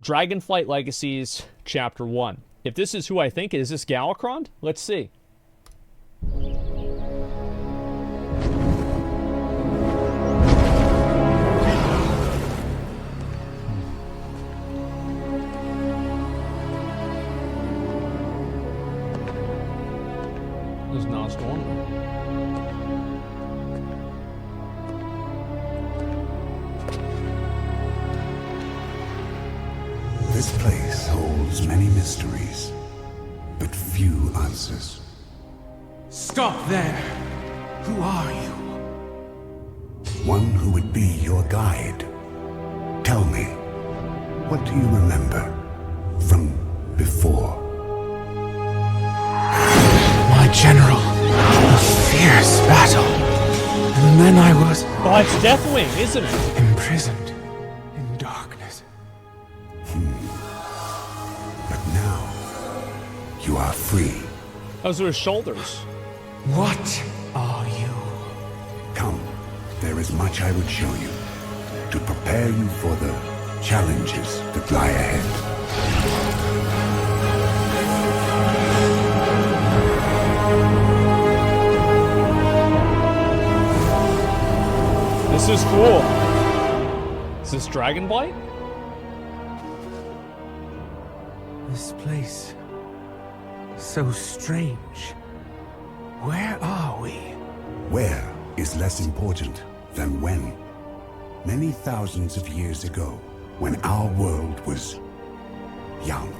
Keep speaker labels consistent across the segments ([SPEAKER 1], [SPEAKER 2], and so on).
[SPEAKER 1] Dragonflight Legacies, Chapter 1. If this is who I think, is this Galakrond? Let's see. There's Nozdormu.
[SPEAKER 2] This place holds many mysteries, but few answers.
[SPEAKER 3] Stop there! Who are you?
[SPEAKER 2] One who would be your guide. Tell me, what do you remember from before?
[SPEAKER 3] My general. A fierce battle. And then I was
[SPEAKER 1] Oh, it's Deathwing, isn't it?
[SPEAKER 3] imprisoned in darkness.
[SPEAKER 2] But now, you are free.
[SPEAKER 1] Those are his shoulders.
[SPEAKER 3] What are you?
[SPEAKER 2] Come, there is much I would show you, to prepare you for the challenges that lie ahead.
[SPEAKER 1] This is cool. Is this Dragonblight?
[SPEAKER 3] This place. So strange. Where are we?
[SPEAKER 2] Where is less important than when. Many thousands of years ago, when our world was young,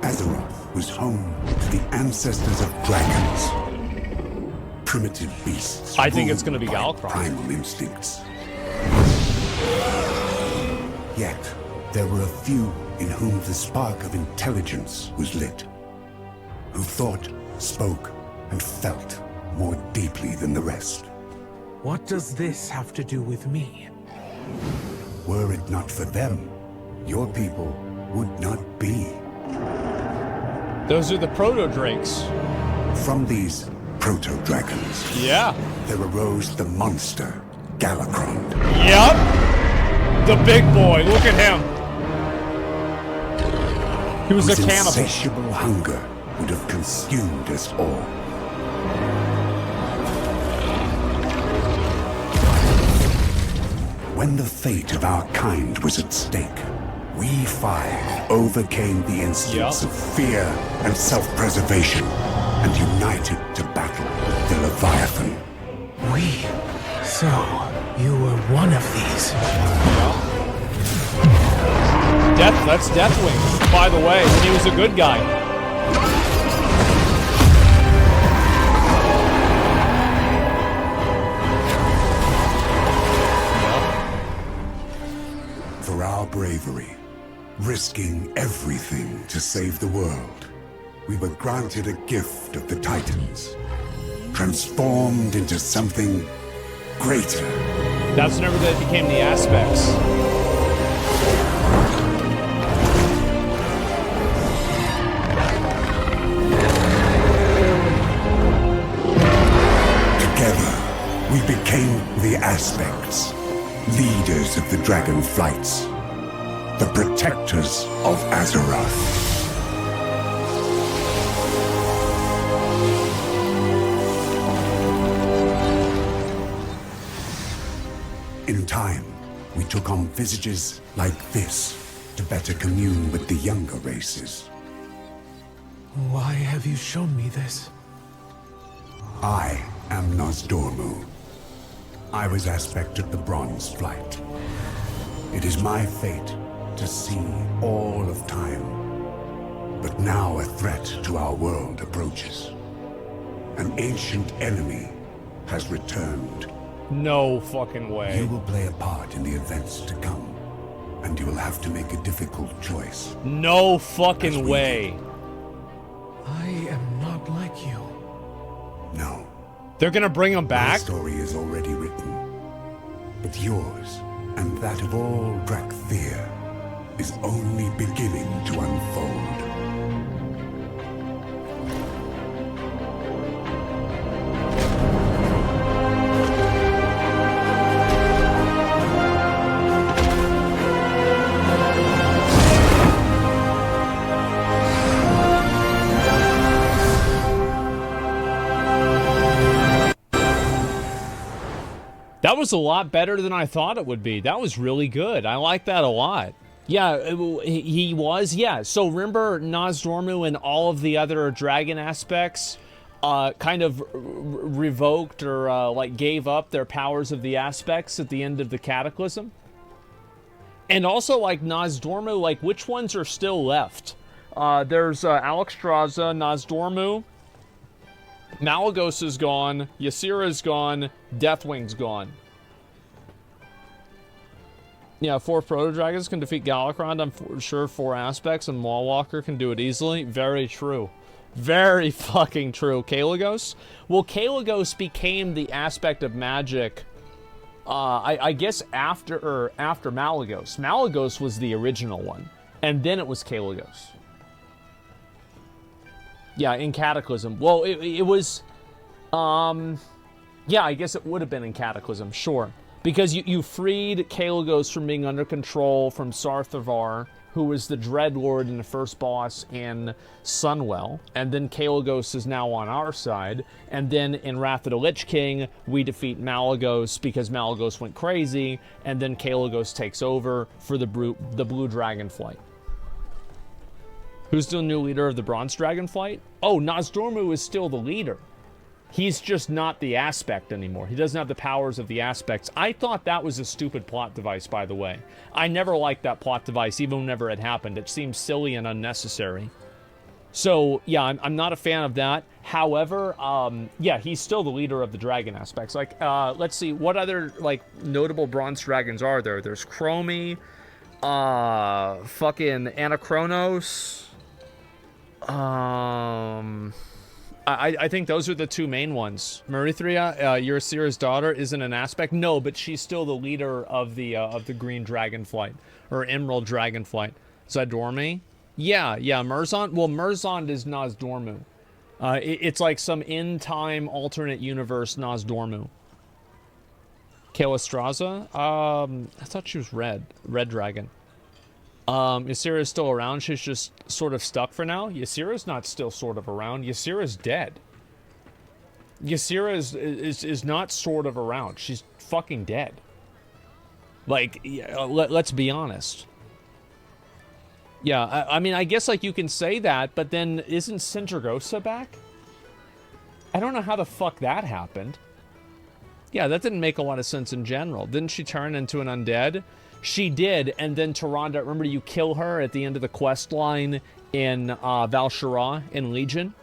[SPEAKER 2] Azeroth was home to the ancestors of dragons. Primitive beasts.
[SPEAKER 1] I think it's
[SPEAKER 2] ruled
[SPEAKER 1] gonna be
[SPEAKER 2] by
[SPEAKER 1] Galakrond.
[SPEAKER 2] primal instincts. Yet, there were a few in whom the spark of intelligence was lit, who thought, spoke, and felt more deeply than the rest.
[SPEAKER 3] What does this have to do with me?
[SPEAKER 2] Were it not for them, your people would not be.
[SPEAKER 1] Those are the proto-drakes.
[SPEAKER 2] From these proto-dragons,
[SPEAKER 1] Yeah.
[SPEAKER 2] there arose the monster, Galakrond.
[SPEAKER 1] Yep. The big boy. Look at him. He was a
[SPEAKER 2] whose
[SPEAKER 1] cannibal.
[SPEAKER 2] insatiable hunger would have consumed us all. When the fate of our kind was at stake, we five overcame the instincts
[SPEAKER 1] Yeah.
[SPEAKER 2] of fear and self-preservation and united to battle the Leviathan.
[SPEAKER 3] We? So, you were one of these.
[SPEAKER 1] That's Deathwing, by the way, and he was a good guy.
[SPEAKER 2] For our bravery, risking everything to save the world, we were granted a gift of the Titans, transformed into something greater.
[SPEAKER 1] That's whenever they became the aspects.
[SPEAKER 2] Together, we became the Aspects, leaders of the Dragonflights, the protectors of Azeroth. In time, we took on visages like this to better commune with the younger races.
[SPEAKER 3] Why have you shown me this?
[SPEAKER 2] I am Nozdormu. I was aspect of the Bronze Flight. It is my fate to see all of time. But now a threat to our world approaches. An ancient enemy has returned.
[SPEAKER 1] No fucking way.
[SPEAKER 2] You will play a part in the events to come, and you will have to make a difficult choice.
[SPEAKER 1] No fucking way.
[SPEAKER 3] I am not like you.
[SPEAKER 2] No,
[SPEAKER 1] They're gonna bring him
[SPEAKER 2] my
[SPEAKER 1] back?
[SPEAKER 2] story is already written. But yours, and that of all Drakthir, is only beginning to unfold.
[SPEAKER 1] That was a lot better than I thought it would be. That was really good. I like that a lot. Yeah, he was, yeah. So remember Nozdormu and all of the other dragon aspects kind of revoked or like gave up their powers of the aspects at the end of the Cataclysm? And also, like, Nozdormu, like, which ones are still left? There's Alexstrasza, Nozdormu, Malygos is gone, Ysera's gone, Deathwing's gone. Yeah, 4 Proto-Dragons can defeat Galakron, I'm sure 4 aspects, and Maulwalker can do it easily. Very true. Very fucking true. Kalagos? Well, Kalagos became the aspect of magic, I guess after Malygos. Malygos was the original one, and then it was Kalagos. Yeah, in Cataclysm. Well, it was, yeah, I guess it would have been in Cataclysm, sure. Because you freed Kalagos from being under control from Sarthavar, who was the Dreadlord and the first boss in Sunwell. And then Kalagos is now on our side. And then in Wrath of the Lich King, we defeat Malygos because Malygos went crazy. And then Kalagos takes over for the Blue Dragonflight. Who's the new leader of the Bronze Dragonflight? Oh, Nozdormu is still the leader. He's just not the aspect anymore. He doesn't have the powers of the aspects. I thought that was a stupid plot device, by the way. I never liked that plot device, even whenever it happened. It seemed silly and unnecessary. So, yeah, I'm not a fan of that. However, yeah, he's still the leader of the dragon aspects. Like, let's see, what other, like, notable bronze dragons are there? There's Chromie, fucking Anachronos, I think those are the 2 main ones. Marithria, Ysera's daughter, isn't an aspect. No, but she's still the leader of the Green Dragonflight or Emerald Dragonflight. Zadormi, yeah, Merzond. Well, Merzond is Nozdormu. It's like some in-time alternate universe Nozdormu. Kalastrazza, I thought she was red dragon. Ysera's still around. She's just sort of stuck for now. Ysera's not still sort of around. Ysera's dead. Ysera is not sort of around. She's fucking dead. Like, yeah, let's be honest. Yeah, I mean, I guess, like, you can say that, but then isn't Sindragosa back? I don't know how the fuck that happened. Yeah, that didn't make a lot of sense in general. Didn't she turn into an undead? She did, and then Tyrande, remember you kill her at the end of the quest line in Val'sharah in Legion?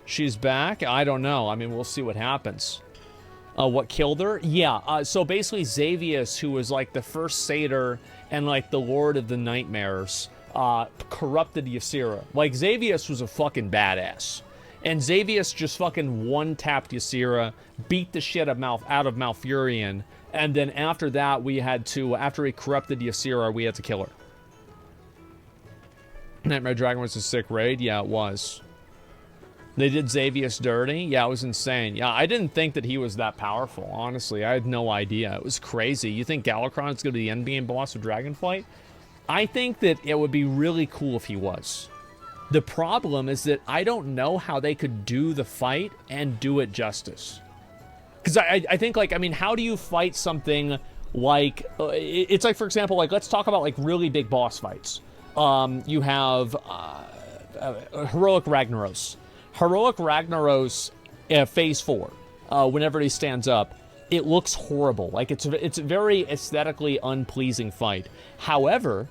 [SPEAKER 1] She's back? I don't know. I mean, we'll see what happens. What killed her? Yeah, so basically Xavius, who was like the first satyr and like the Lord of the Nightmares, corrupted Ysera. Like, Xavius was a fucking badass. And Xavius just fucking one-tapped Ysera, beat the shit out of Malfurion, and then after that, we had to, after he corrupted Ysera, we had to kill her. Nightmare Dragon was a sick raid? Yeah, it was. They did Xavius dirty? Yeah, it was insane. Yeah, I didn't think that he was that powerful, honestly. I had no idea. It was crazy. You think Galakron is going to be the endgame boss of Dragonflight? I think that it would be really cool if he was. The problem is that I don't know how they could do the fight and do it justice. Because I think, like, I mean, how do you fight something like, it's like, for example, like, let's talk about, like, really big boss fights. You have Heroic Ragnaros. Heroic Ragnaros, Phase 4, whenever he stands up, it looks horrible. Like, it's a very aesthetically unpleasing fight. However,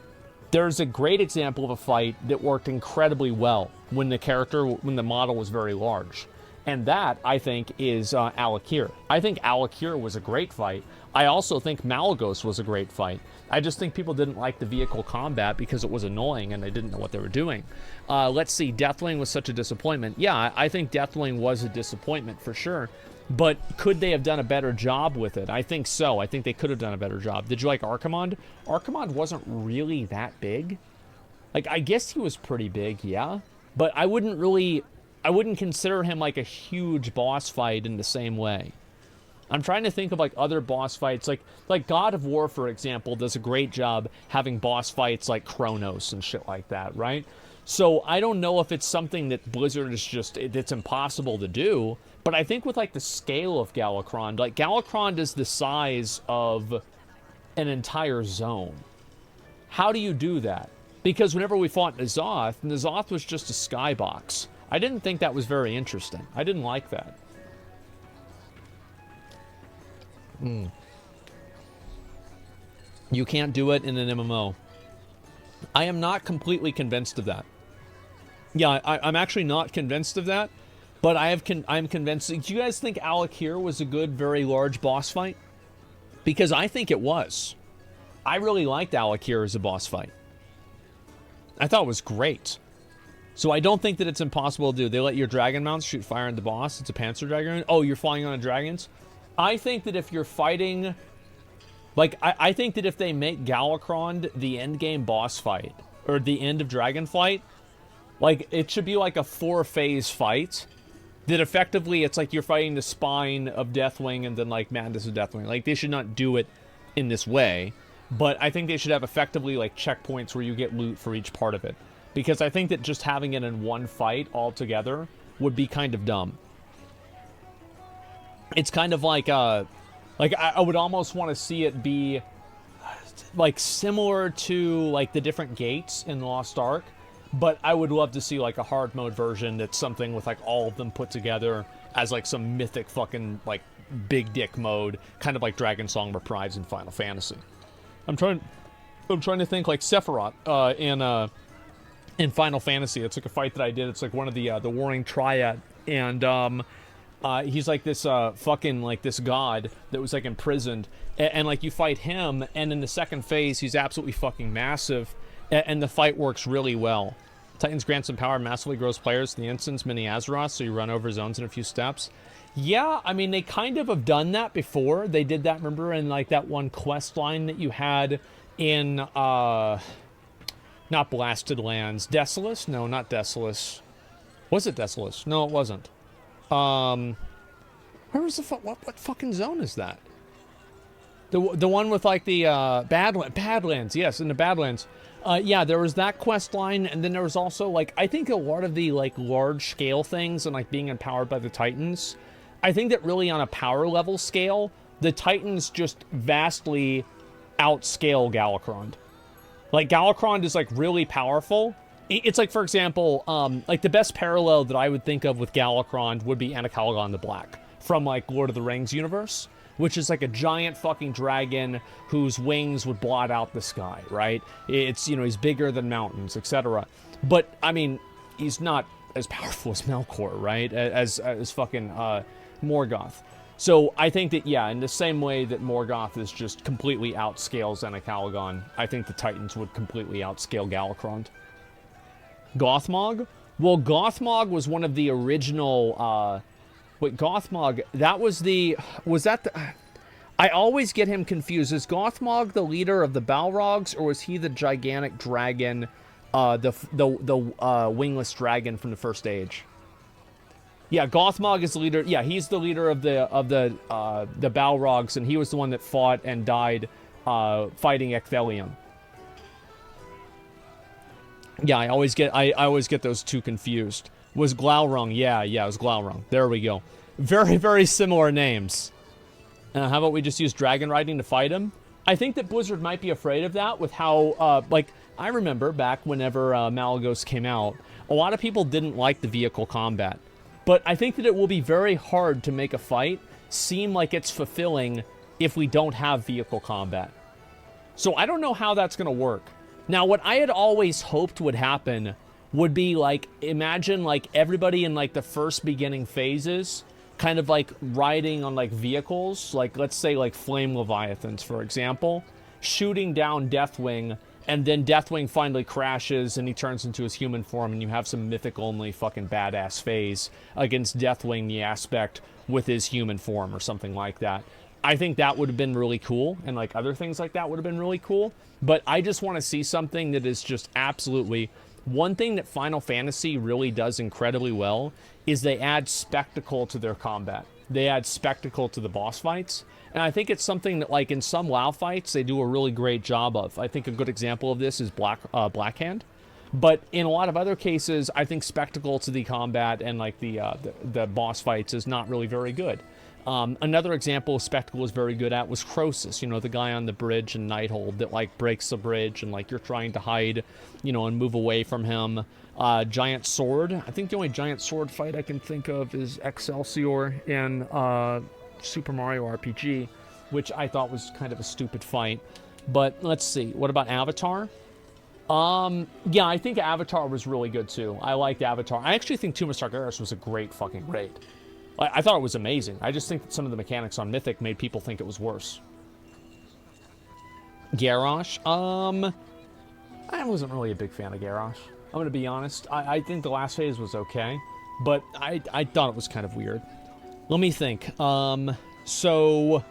[SPEAKER 1] there's a great example of a fight that worked incredibly well when the model was very large. And that, I think, is Alakir. I think Alakir was a great fight. I also think Malygos was a great fight. I just think people didn't like the vehicle combat because it was annoying and they didn't know what they were doing. Let's see, Deathwing was such a disappointment. Yeah, I think Deathwing was a disappointment for sure. But could they have done a better job with it? I think so. I think they could have done a better job. Did you like Archimonde? Archimonde wasn't really that big. Like, I guess he was pretty big, yeah. But I wouldn't consider him like a huge boss fight in the same way. I'm trying to think of like other boss fights, like God of War, for example, does a great job having boss fights like Kronos and shit like that, right? So I don't know if it's something that Blizzard is just, it's impossible to do, But I think with, like, the scale of Galakrond, like, Galakrond is the size of an entire zone. How do you do that? Because whenever we fought N'Zoth was just a skybox. I didn't think that was very interesting. I didn't like that. You can't do it in an MMO. I am not completely convinced of that. Yeah, I'm actually not convinced of that, but I'm convinced. Do you guys think Alakir was a good, very large boss fight? Because I think it was. I really liked Alakir as a boss fight. I thought it was great. So I don't think that it's impossible to do. They let your dragon mounts shoot fire at the boss. It's a Panzer Dragon. Oh, you're flying on dragons? I think that if you're fighting... Like, I think that if they make Galakrond the endgame boss fight, or the end of Dragonflight, like, it should be like a 4-phase fight, that effectively it's like you're fighting the spine of Deathwing and then, like, Madness of Deathwing. Like, they should not do it in this way, but I think they should have effectively, like, checkpoints where you get loot for each part of it. Because I think that just having it in one fight all together would be kind of dumb. It's kind of like, I would almost want to see it be, like, similar to, like, the different gates in Lost Ark, but I would love to see, like, a hard mode version that's something with, like, all of them put together as, like, some mythic fucking, like, big dick mode, kind of like Dragon Song Reprise in Final Fantasy. I'm trying to think, like, Sephiroth in Final Fantasy. It's like a fight that I did. It's like one of the Warring Triad, and he's like this fucking, like, this god that was, like, imprisoned, and like you fight him, and in the second phase he's absolutely fucking massive, and the fight works really well. Titans grant some power, massively grows players in the instance, mini Azeroth, so you run over zones in a few steps. Yeah, I mean, they kind of have done that before. They did that, remember, in, like, that one quest line that you had in not Blasted Lands, Desolus? No, not Desolus. Was it Desolus? No, it wasn't. Where was the what fucking zone is that? The one with, like, the Badlands, yes, in the Badlands. Yeah, there was that quest line, and then there was also, like, I think a lot of the, like, large scale things and, like, being empowered by the Titans. I think that really on a power level scale, the Titans just vastly outscale Galakrond. Like, Galakrond is, like, really powerful. It's like, for example, like, the best parallel that I would think of with Galakrond would be Anacalagon the Black from, like, Lord of the Rings universe, which is like a giant fucking dragon whose wings would blot out the sky, right? It's, you know, he's bigger than mountains, etc. But, I mean, he's not as powerful as Melkor, right? As fucking Morgoth. So I think that, yeah, in the same way that Morgoth is just completely outscales Anacalagon, I think the Titans would completely outscale Galakrond. Gothmog? Well, Gothmog was one of the original, wait, Gothmog, that was the, was that the, I always get him confused. Is Gothmog the leader of the Balrogs, or was he the gigantic dragon, the wingless dragon from the First Age? Yeah, Gothmog is the leader, yeah, he's the leader of the Balrogs, and he was the one that fought and died, fighting Ecthelium. Yeah, I always get those two confused. Was Glaurung? Yeah, it was Glaurung. There we go. Very, very similar names. How about we just use dragon riding to fight him? I think that Blizzard might be afraid of that with how, like, I remember back whenever Malygos came out, a lot of people didn't like the vehicle combat. But I think that it will be very hard to make a fight seem like it's fulfilling if we don't have vehicle combat. So I don't know how that's going to work. Now, what I had always hoped would happen would be, like, imagine, like, everybody in, like, the first beginning phases kind of, like, riding on, like, vehicles, like, let's say, like, Flame Leviathans, for example, shooting down Deathwing, and then Deathwing finally crashes and he turns into his human form, and you have some mythic-only fucking badass phase against Deathwing the Aspect with his human form or something like that. I think that would have been really cool, and, like, other things like that would have been really cool, but I just want to see something that is just absolutely... One thing that Final Fantasy really does incredibly well is they add spectacle to their combat. They add spectacle to the boss fights, and I think it's something that, like, in some WoW fights, they do a really great job of. I think a good example of this is Blackhand. But in a lot of other cases, I think spectacle to the combat and like the boss fights is not really very good. Another example spectacle is very good at was Croesus, you know, the guy on the bridge in Nighthold that like breaks the bridge and like you're trying to hide, you know, and move away from him. Giant sword. I think the only giant sword fight I can think of is Excelsior in Super Mario RPG, which I thought was kind of a stupid fight. But let's see. What about Avatar? Yeah, I think Avatar was really good too. I liked Avatar. I actually think Tomb of Sargeras was a great fucking raid. I thought it was amazing. I just think that some of the mechanics on Mythic made people think it was worse. Garrosh? I wasn't really a big fan of Garrosh. I'm gonna be honest. I think the last phase was okay, but I thought it was kind of weird. Let me think. So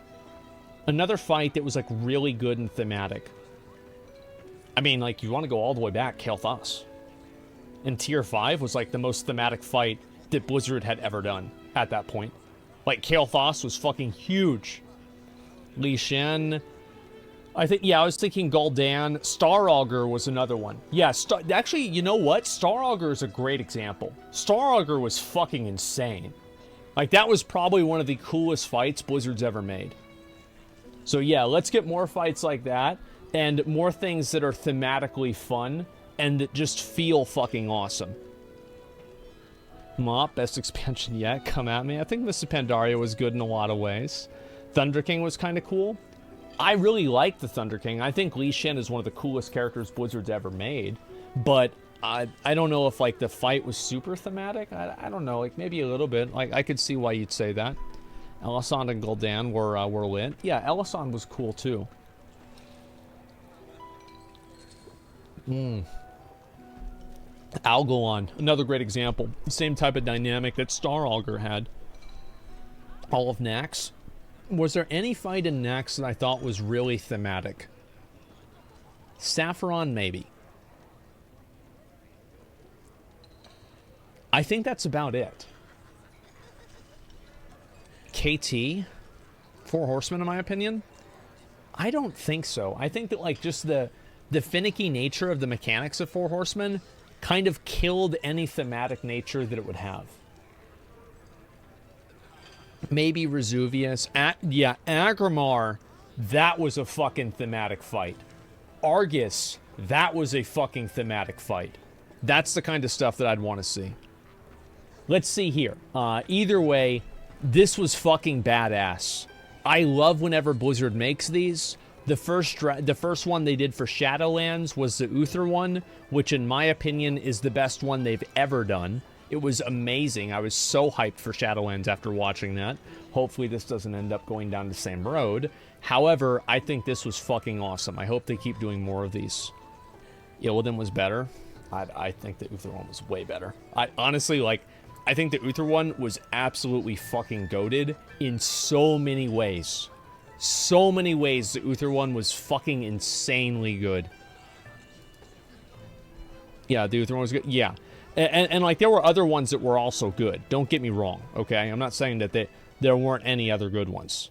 [SPEAKER 1] another fight that was like really good and thematic. I mean, like, you want to go all the way back, Kael'thas. And Tier 5 was like the most thematic fight that Blizzard had ever done at that point. Like, Kael'thas was fucking huge. Li Shen. I think, yeah, I was thinking Gul'dan. Star Augur was another one. Yeah, actually, you know what? Star Augur is a great example. Star Augur was fucking insane. Like, that was probably one of the coolest fights Blizzard's ever made. So, yeah, let's get more fights like that. And more things that are thematically fun and that just feel fucking awesome. Mop, best expansion yet. Come at me. I think Mists of Pandaria was good in a lot of ways. Thunder King was kind of cool. I really like the Thunder King. I think Li Shen is one of the coolest characters Blizzard's ever made. But I don't know if, like, the fight was super thematic. I don't know. Like, maybe a little bit. Like, I could see why you'd say that. Elisand and Gul'dan were lit. Yeah, Elisand was cool, too. Algalon, another great example. Same type of dynamic that Star Augur had. All of Nax. Was there any fight in Nax that I thought was really thematic? Sapphiron, maybe. I think that's about it. KT? Four Horsemen, in my opinion? I don't think so. I think that, like, just the finicky nature of the mechanics of Four Horsemen kind of killed any thematic nature that it would have. Maybe Resuvius. Yeah, Agrimar, that was a fucking thematic fight. Argus, that was a fucking thematic fight. That's the kind of stuff that I'd want to see. Let's see here. Either way, this was fucking badass. I love whenever Blizzard makes these. The first one they did for Shadowlands was the Uther one, which in my opinion is the best one they've ever done. It was amazing. I was so hyped for Shadowlands after watching that. Hopefully this doesn't end up going down the same road. However, I think this was fucking awesome. I hope they keep doing more of these. Illidan was better. I think the Uther one was way better. I honestly, like, I think the Uther one was absolutely fucking goated in so many ways. So many ways the Uther one was fucking insanely good. Yeah, the Uther one was good. Yeah. And like, there were other ones that were also good. Don't get me wrong, okay? I'm not saying that there weren't any other good ones.